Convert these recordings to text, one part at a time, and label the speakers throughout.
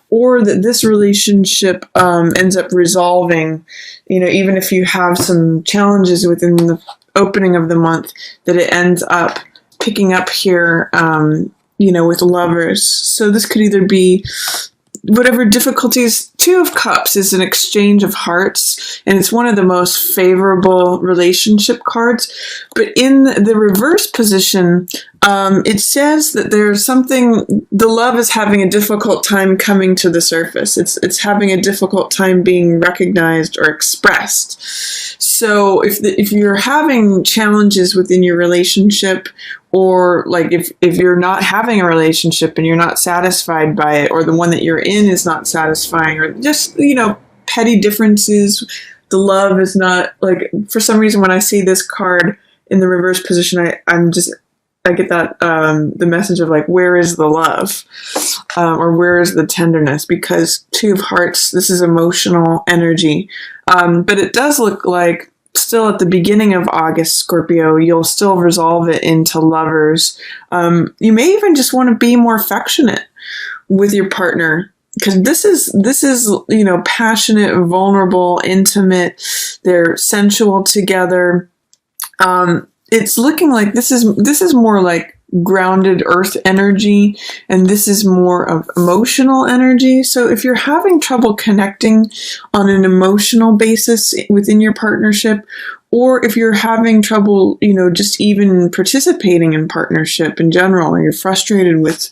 Speaker 1: or that this relationship ends up resolving, even if you have some challenges within the opening of the month, that it ends up picking up here, with lovers. So this could either be whatever difficulties. Two of Cups is an exchange of hearts, and it's one of the most favorable relationship cards. But in the reverse position, it says that there's something, the love is having a difficult time coming to the surface. It's having a difficult time being recognized or expressed. So if you're having challenges within your relationship, or like if you're not having a relationship and you're not satisfied by it, or the one that you're in is not satisfying, or just, petty differences, the love is not, like, for some reason when I see this card in the reverse position, I get that, the message of like, where is the love? Or where is the tenderness? Because Two of Hearts, this is emotional energy. But it does look like still at the beginning of August, Scorpio, you'll still resolve it into lovers. You may even just want to be more affectionate with your partner, because this is passionate, vulnerable, intimate. They're sensual together. It's looking like this is more like grounded earth energy, and this is more of emotional energy. So if you're having trouble connecting on an emotional basis within your partnership, or if you're having trouble, just even participating in partnership in general, or you're frustrated with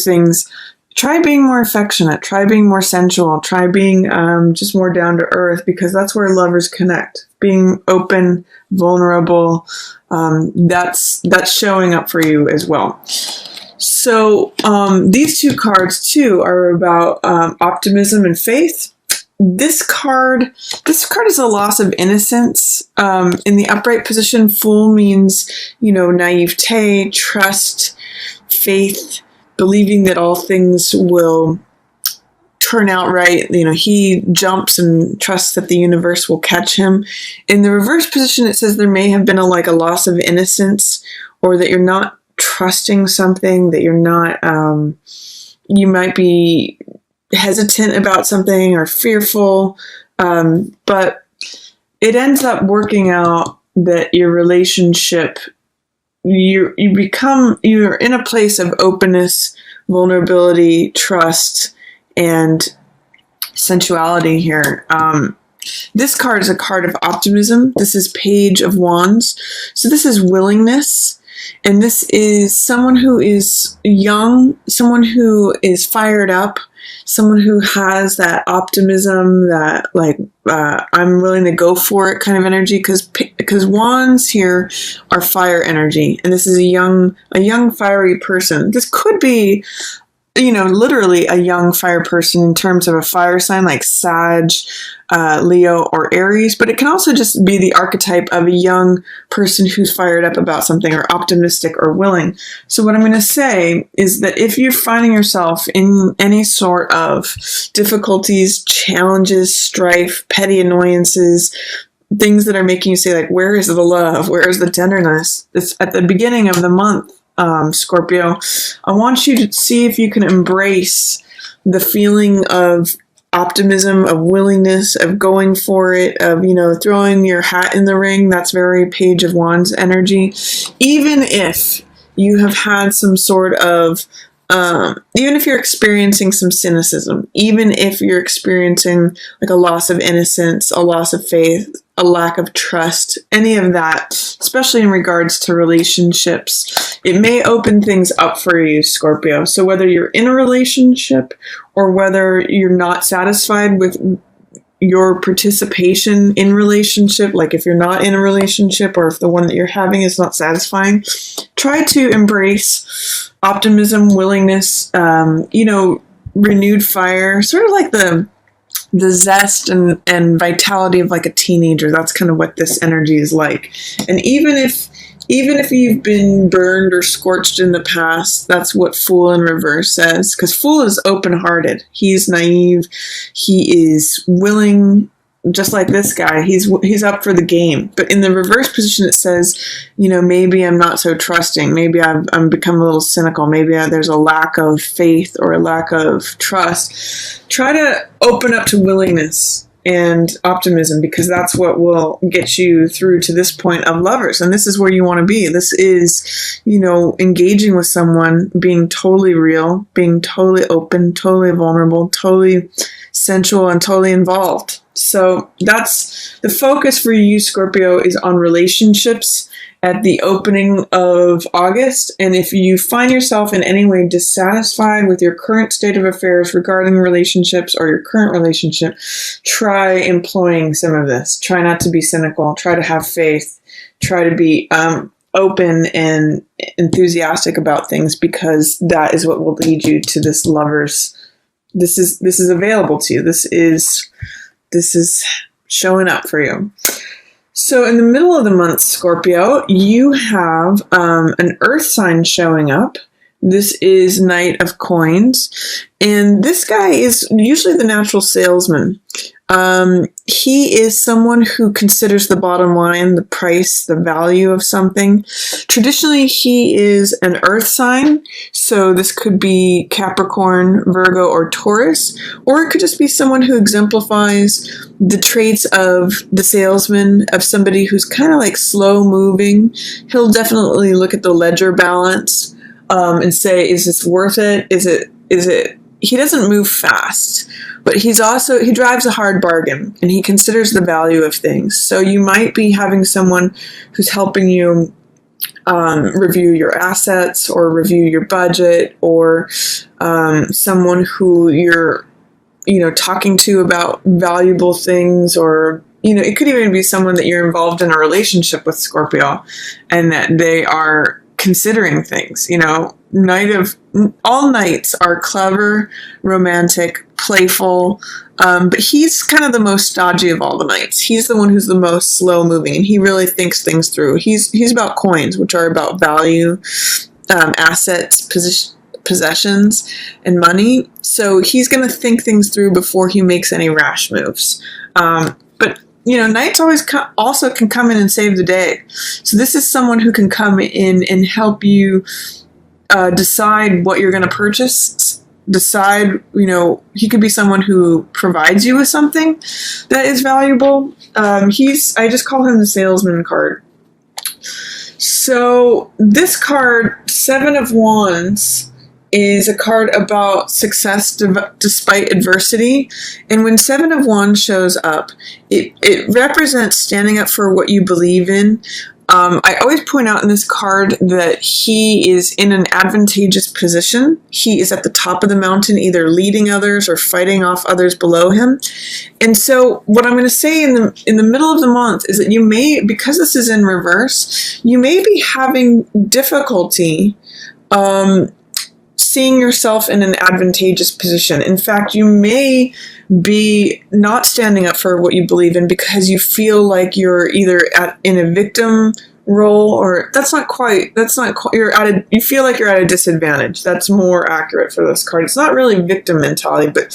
Speaker 1: things, try being more affectionate, try being more sensual, try being just more down to earth, because that's where lovers connect. Being open, vulnerable, that's showing up for you as well. So these two cards too are about optimism and faith. This card is a loss of innocence. In the upright position, Fool means, naivete, trust, faith, believing that all things will turn out right. He jumps and trusts that the universe will catch him. In the reverse position, it says there may have been a loss of innocence, or that you're not trusting something, that you're not, you might be hesitant about something or fearful. But it ends up working out that your relationship, you're in a place of openness, vulnerability, trust, and sensuality here. This card is a card of optimism. This is Page of Wands. So this is willingness. And this is someone who is young, someone who is fired up, someone who has that optimism, that I'm willing to go for it kind of energy, because wands here are fire energy, and this is a young fiery person. This could be, literally a young fire person in terms of a fire sign like Sag, Leo, or Aries, but it can also just be the archetype of a young person who's fired up about something, or optimistic, or willing. So what I'm going to say is that if you're finding yourself in any sort of difficulties, challenges, strife, petty annoyances, things that are making you say, like, where is the love? Where is the tenderness? It's at the beginning of the month, Scorpio. I want you to see if you can embrace the feeling of optimism, of willingness, of going for it, of, throwing your hat in the ring. That's very Page of Wands energy. Even if you have had some sort of, even if you're experiencing some cynicism, even if you're experiencing like a loss of innocence, a loss of faith, a lack of trust, any of that, especially in regards to relationships, it may open things up for you, Scorpio. So whether you're in a relationship, or whether you're not satisfied with your participation in relationship, like if you're not in a relationship, or if the one that you're having is not satisfying, try to embrace optimism, willingness, renewed fire, sort of like the zest and vitality of like a teenager. That's kind of what this energy is like. And even if you've been burned or scorched in the past, that's what Fool in reverse says, because Fool is open-hearted. He's naive. He is willing just like this guy, he's up for the game. But in the reverse position, it says, maybe I'm not so trusting. Maybe I'm become a little cynical. Maybe there's a lack of faith or a lack of trust. Try to open up to willingness and optimism, because that's what will get you through to this point of lovers. And this is where you want to be. This is, engaging with someone, being totally real, being totally open, totally vulnerable, totally sensual, and totally involved. So that's the focus for you, Scorpio, is on relationships at the opening of August. And if you find yourself in any way dissatisfied with your current state of affairs regarding relationships or your current relationship, try employing some of this. Try not to be cynical. Try to have faith. Try to be open and enthusiastic about things, because that is what will lead you to this lovers. This is available to you. This is showing up for you. So in the middle of the month, Scorpio, you have an earth sign showing up. This is Knight of Coins. And this guy is usually the natural salesman. He is someone who considers the bottom line, the price, the value of something. Traditionally, he is an earth sign. So this could be Capricorn, Virgo, or Taurus. Or it could just be someone who exemplifies the traits of the salesman, of somebody who's kind of like slow moving. He'll definitely look at the ledger balance and say, is this worth it? Is it? He doesn't move fast, but he drives a hard bargain, and he considers the value of things. So you might be having someone who's helping you review your assets or review your budget, or someone who you're, talking to about valuable things, or, it could even be someone that you're involved in a relationship with, Scorpio, and that they are considering things. All knights are clever, romantic, playful, but he's kind of the most stodgy of all the knights. He's the one who's the most slow moving, and he really thinks things through. He's about coins, which are about value, assets, possessions, and money. So he's going to think things through before he makes any rash moves. But knights always also can come in and save the day. So this is someone who can come in and help you decide what you're going to purchase. Decide, he could be someone who provides you with something that is valuable. I just call him the salesman card. So this card, Seven of Wands, is a card about success despite adversity. And when Seven of Wands shows up, it represents standing up for what you believe in. I always point out in this card that he is in an advantageous position. He is at the top of the mountain, either leading others or fighting off others below him. And so what I'm going to say in the middle of the month is that you may, because this is in reverse, you may be having difficulty seeing yourself in an advantageous position. In fact, you may be not standing up for what you believe in because you feel like you're either in a victim role, or you feel like you're at a disadvantage. That's more accurate for this card. It's not really victim mentality, but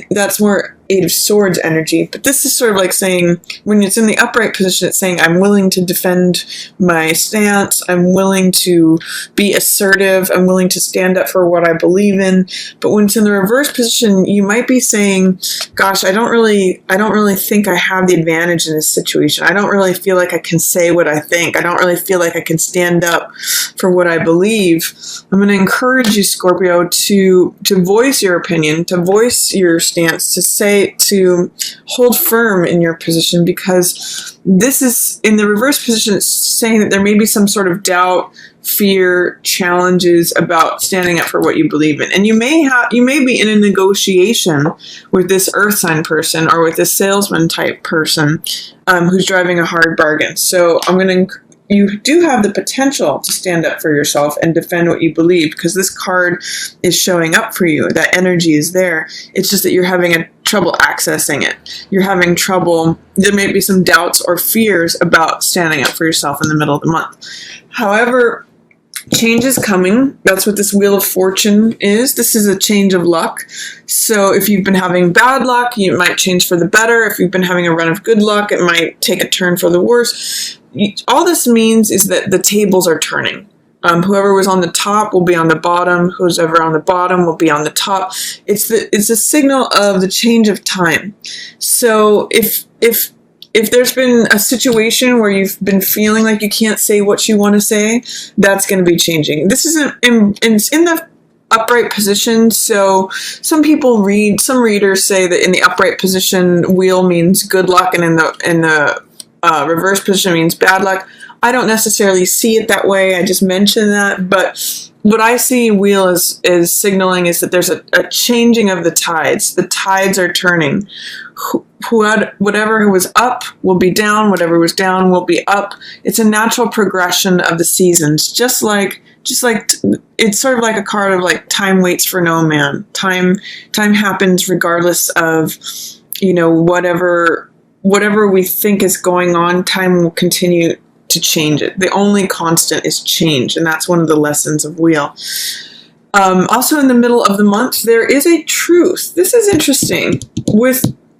Speaker 1: that's more Eight of Swords energy. But this is sort of like saying, when it's in the upright position, it's saying, I'm willing to defend my stance. I'm willing to be assertive. I'm willing to stand up for what I believe in. But when it's in the reverse position, you might be saying, gosh, I don't really think I have the advantage in this situation. I don't really feel like I can say what I think. I don't really feel like I can stand up for what I believe. I'm going to encourage you, Scorpio, to voice your opinion, to voice your stance, to hold firm in your position, because this is, in the reverse position, it's saying that there may be some sort of doubt, fear, challenges about standing up for what you believe in. And you may be in a negotiation with this earth sign person or with this salesman type person who's driving a hard bargain. So you do have the potential to stand up for yourself and defend what you believe, because this card is showing up for you. That energy is there. It's just that you're having trouble accessing it. You're having trouble. There may be some doubts or fears about standing up for yourself in the middle of the month. However, Change is coming. That's what this Wheel of Fortune is. This is a change of luck. So if you've been having bad luck, it might change for the better. If you've been having a run of good luck, it might take a turn for the worse. All this means is that the tables are turning. Whoever was on the top will be on the bottom. Who's ever on the bottom will be on the top. It's a signal of the change of time. So if there's been a situation where you've been feeling like you can't say what you want to say, that's going to be changing. This is in the upright position. So some readers say that in the upright position, wheel means good luck, and in the reverse position means bad luck. I don't necessarily see it that way. I just mentioned that, but what I see wheel is signaling is that there's a changing of the tides. The tides are turning. Whatever was up will be down. Whatever was down will be up. It's a natural progression of the seasons. Just like it's sort of like a card of like time waits for no man. Time happens regardless of, whatever we think is going on. Time will continue to change it. The only constant is change, and that's one of the lessons of Wheel. Also in the middle of the month, there is a truth. This is interesting.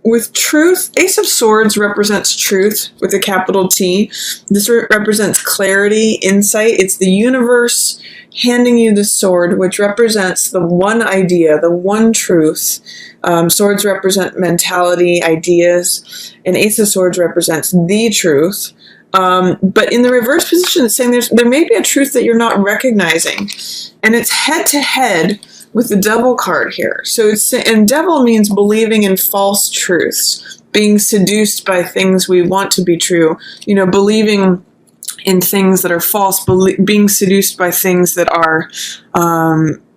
Speaker 1: With truth, Ace of Swords represents truth with a capital T. This represents clarity, insight. It's the universe handing you the sword, which represents the one idea, the one truth. Swords represent mentality, ideas, and Ace of Swords represents the truth. But in the reverse position, it's saying there may be a truth that you're not recognizing, and it's head to head with the Devil card here. So and Devil means believing in false truths, being seduced by things we want to be true, believing in things that are false, being seduced by things that are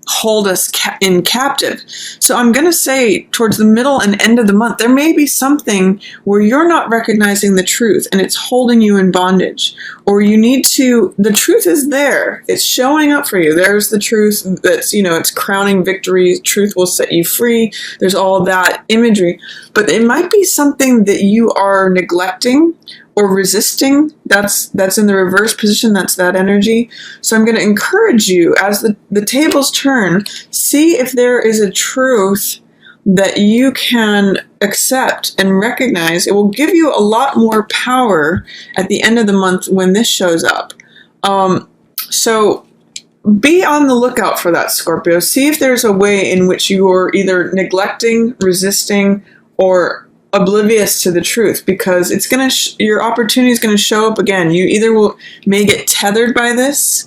Speaker 1: hold us in captive. So I'm going to say towards the middle and end of the month, there may be something where you're not recognizing the truth and it's holding you in bondage, or the truth is there. It's showing up for you. There's the truth that's, it's crowning victory. Truth will set you free. There's all that imagery, but it might be something that you are neglecting or resisting. That's in the reverse position. That's that energy. So I'm going to encourage you, as the tables turn, see if there is a truth that you can accept and recognize. It will give you a lot more power at the end of the month when this shows up. So be on the lookout for that, Scorpio. See if there's a way in which you are either neglecting, resisting, or oblivious to the truth, because it's going to your opportunity is going to show up again. You either may get tethered by this.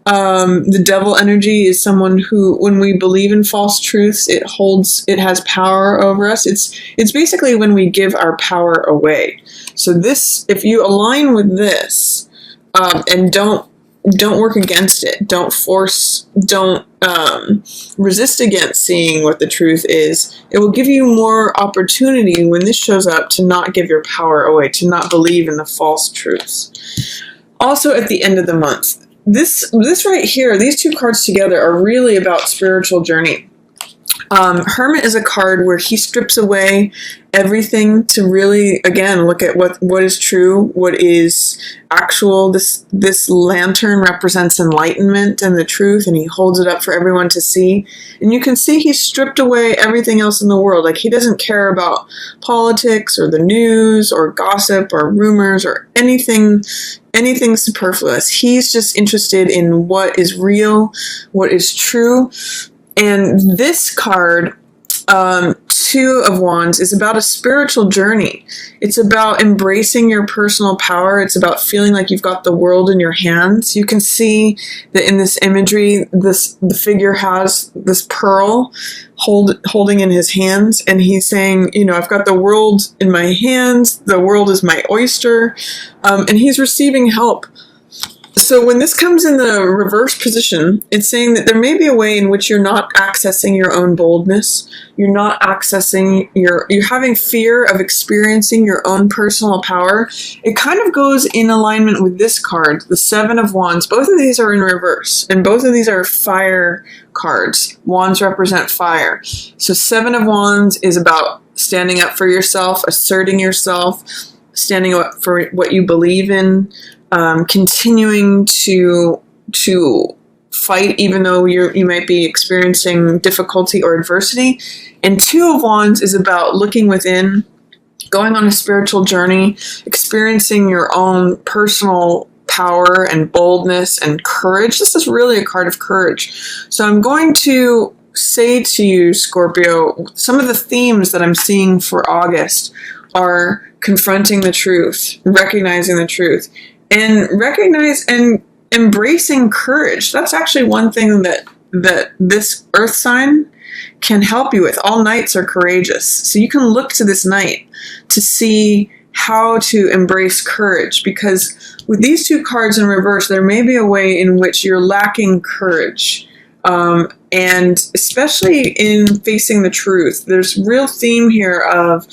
Speaker 1: The Devil energy is someone who, when we believe in false truths, it has power over us. It's basically when we give our power away. So this, if you align with this, and don't work against it, don't resist against seeing what the truth is, it will give you more opportunity when this shows up to not give your power away, to not believe in the false truths. Also at the end of the month, this right here, these two cards together are really about spiritual journey. Hermit is a card where he strips away everything to really, again, look at what is true, what is actual. This lantern represents enlightenment and the truth, and he holds it up for everyone to see. And you can see he's stripped away everything else in the world. Like, he doesn't care about politics or the news or gossip or rumors or anything superfluous. He's just interested in what is real, what is true. And this card, Two of Wands, is about a spiritual journey. It's about embracing your personal power. It's about feeling like you've got the world in your hands. You can see that in this imagery, the figure has this pearl holding in his hands, and he's saying, I've got the world in my hands. The world is my oyster, and he's receiving help. So when this comes in the reverse position, it's saying that there may be a way in which you're not accessing your own boldness. You're not accessing you're having fear of experiencing your own personal power. It kind of goes in alignment with this card, the Seven of Wands. Both of these are in reverse, and both of these are fire cards. Wands represent fire. So Seven of Wands is about standing up for yourself, asserting yourself, standing up for what you believe in, continuing to fight, even though you might be experiencing difficulty or adversity. And Two of Wands is about looking within, going on a spiritual journey, experiencing your own personal power and boldness and courage. This is really a card of courage. So I'm going to say to you, Scorpio, some of the themes that I'm seeing for August are confronting the truth, recognizing the truth, and embracing courage. That's actually one thing that this earth sign can help you with. All knights are courageous. So you can look to this knight to see how to embrace courage, because with these two cards in reverse, there may be a way in which you're lacking courage. And especially in facing the truth, there's real theme here of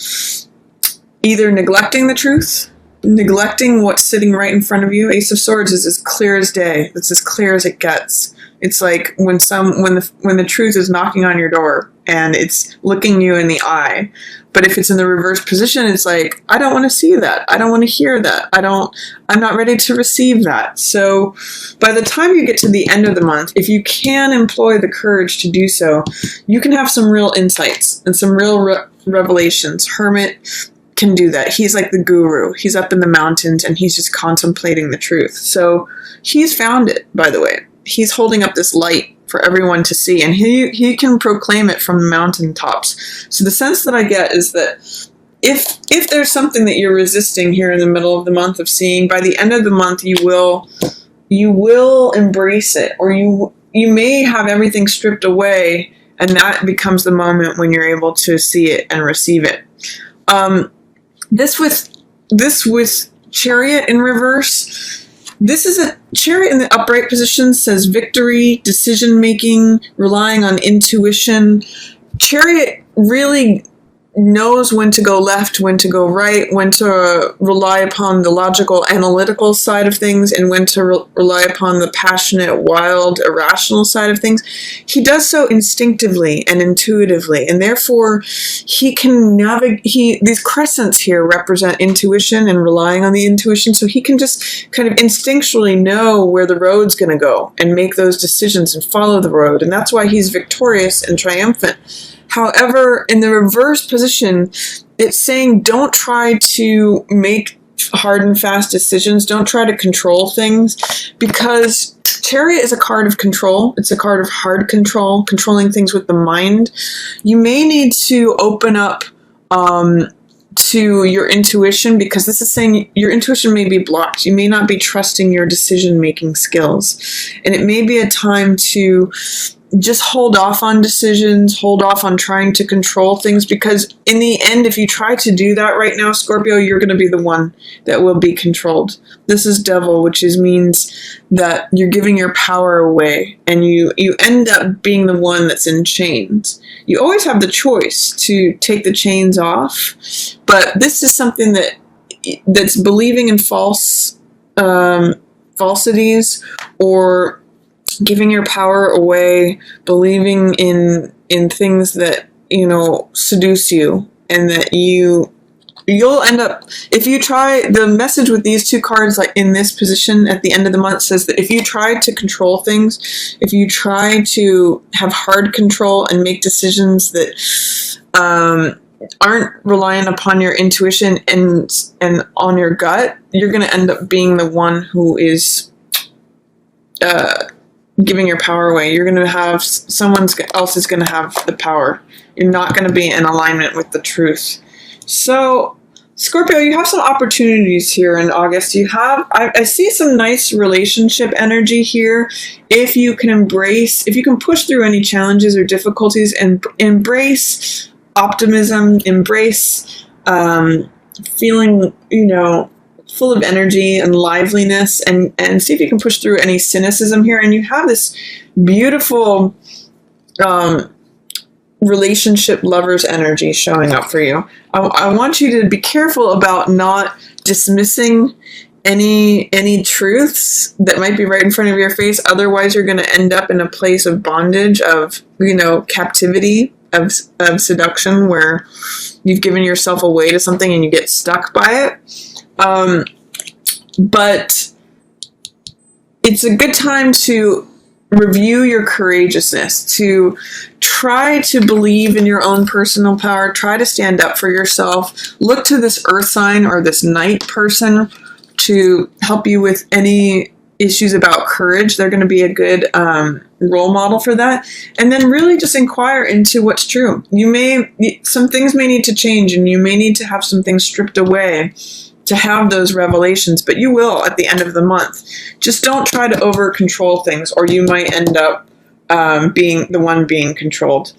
Speaker 1: either neglecting the truth, neglecting what's sitting right in front of you. Ace of Swords is as clear as day. It's as clear as it gets. It's like when the truth is knocking on your door and it's looking you in the eye. But if it's in the reverse position, it's like, I don't want to see that. I don't want to hear that. I'm not ready to receive that. So by the time you get to the end of the month, if you can employ the courage to do so, you can have some real insights and some real revelations. Hermit can do that. He's like the guru. He's up in the mountains and he's just contemplating the truth. So he's found it, by the way. He's holding up this light for everyone to see, and he can proclaim it from the mountaintops. So the sense that I get is that if there's something that you're resisting here in the middle of the month of seeing, by the end of the month you will embrace it, or you may have everything stripped away, and that becomes the moment when you're able to see it and receive it. This with Chariot in reverse. This is a Chariot in the upright position, says victory, decision-making, relying on intuition. Chariot really knows when to go left, when to go right, when to rely upon the logical, analytical side of things, and when to rely upon the passionate, wild, irrational side of things. He does so instinctively and intuitively, and therefore he can navigate. These crescents here represent intuition and relying on the intuition, so he can just kind of instinctually know where the road's going to go and make those decisions and follow the road, and that's why he's victorious and triumphant. However, in the reverse position, it's saying don't try to make hard and fast decisions. Don't try to control things, because Chariot is a card of control. It's a card of hard control, controlling things with the mind. You may need to open up to your intuition, because this is saying your intuition may be blocked. You may not be trusting your decision-making skills. And it may be a time to just hold off on decisions, hold off on trying to control things, because in the end, if you try to do that right now, Scorpio, you're going to be the one that will be controlled. This is Devil, which means that you're giving your power away, and you end up being the one that's in chains. You always have the choice to take the chains off, but this is something that's believing in falsities, or giving your power away, believing in things that, seduce you, and that you'll end up, if you try, the message with these two cards, like in this position at the end of the month, says that if you try to control things, if you try to have hard control and make decisions that aren't reliant upon your intuition and on your gut, you're going to end up being the one who is giving your power away. You're going to have someone else is going to have the power. You're not going to be in alignment with the truth. So, Scorpio, you have some opportunities here in August. I see some nice relationship energy here. If you can push through any challenges or difficulties and embrace optimism, embrace feeling, full of energy and liveliness, and see if you can push through any cynicism here. And you have this beautiful relationship lovers energy showing up for you. I want you to be careful about not dismissing any truths that might be right in front of your face. Otherwise, you're going to end up in a place of bondage, of captivity, of seduction, where you've given yourself away to something and you get stuck by it. But it's a good time to review your courageousness, to try to believe in your own personal power, try to stand up for yourself. Look to this earth sign or this night person to help you with any issues about courage. They're going to be a good role model for that. And then really just inquire into what's true. Some things may need to change, and you may need to have some things stripped away to have those revelations, but you will at the end of the month. Just don't try to over control things, or you might end up being the one being controlled.